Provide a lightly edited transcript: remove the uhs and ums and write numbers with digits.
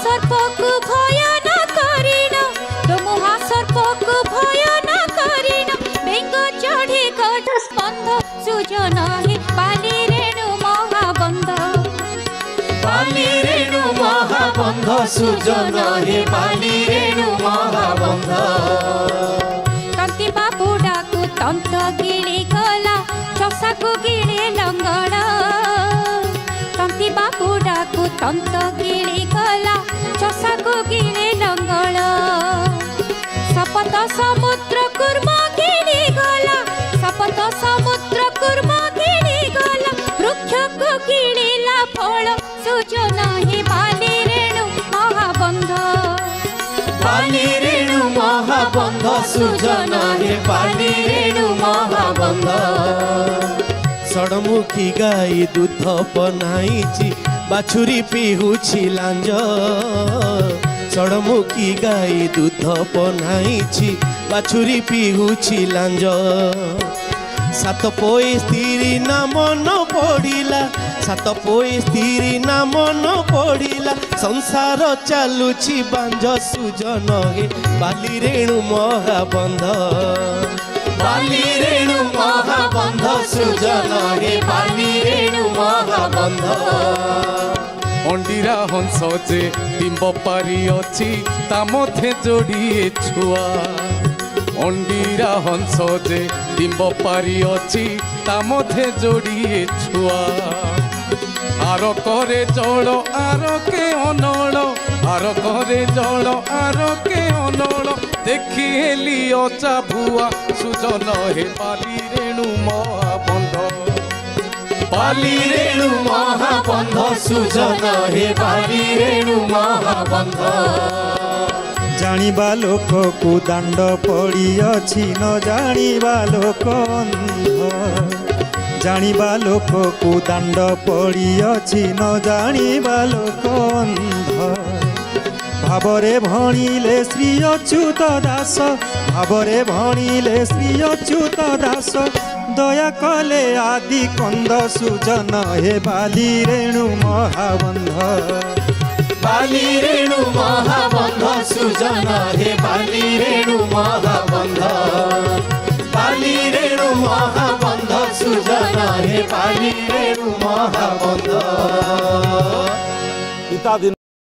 सर्पक भय न करिण तो महासर्पक भय न करिण बेंग चढ़ी गज स्पंद सुजन हे बाली रेणु महाबंध बाली रेणु महाबंध सुजन हे बाली रेणु महाबंध तंती बाबुडा को तंत गिली गला चषा को गिले लंगड़ तंती बाबुडा को तंत गिली गला चषा को गिले लंगड़ सपत समुद्र कुर्मा गिली गला सपत समुद्र कुर्मा गिली गला वृक्ष को गिलीला फल सुजन हे बाली रेणु महाबंध बाली रेणु महाबंध सुजन हे बाली रेणु महाबंध षडमुखी गाई दूध बनाई बाछुरी पिहुछि लांज षडमुखी गाई दूध बनाई बाछुरी पिहुछि लांज सात पोई स्त्री ना मन पड़िला सात पोई स्त्री ना मन पड़िला संसार चालुछि बांझ सुजन हे बाली रेणु महाबंध बाली रेणु महाबंध सुजन हे बाली रेणु महाबंध अंडीरा हंस जे डिंब पारी अछि ता मथे जोड़िए छुआ अंडीरा हंस जे डिंब पारी अछि ता मथे जोड़िए छुआ आर करे जल आर के अनल आर करे जल आर के अनल देखी हेली अचा भुआ सुजन हे बाली रेणु महाबंध बाली रेणु महाबंध सुजन हे बाली रेणु महाबंध जानिबा लोक को दांड पड़ी अछि न जानिबा लोक अंध जानिबा लोक को दांड पड़ी अछि न जानिबा लोक अंध भावरे भणिले श्री अच्युत दास भावरे भणिले श्री अच्युत दास दया कले आदि कंद सुजन हे बाली रेणु महाबंध बाली रेणु महाबंध सुजन हे बाली रेणु महाबंध बाली रेणु महाबंध सुजन हे बाली रेणु महाबंध।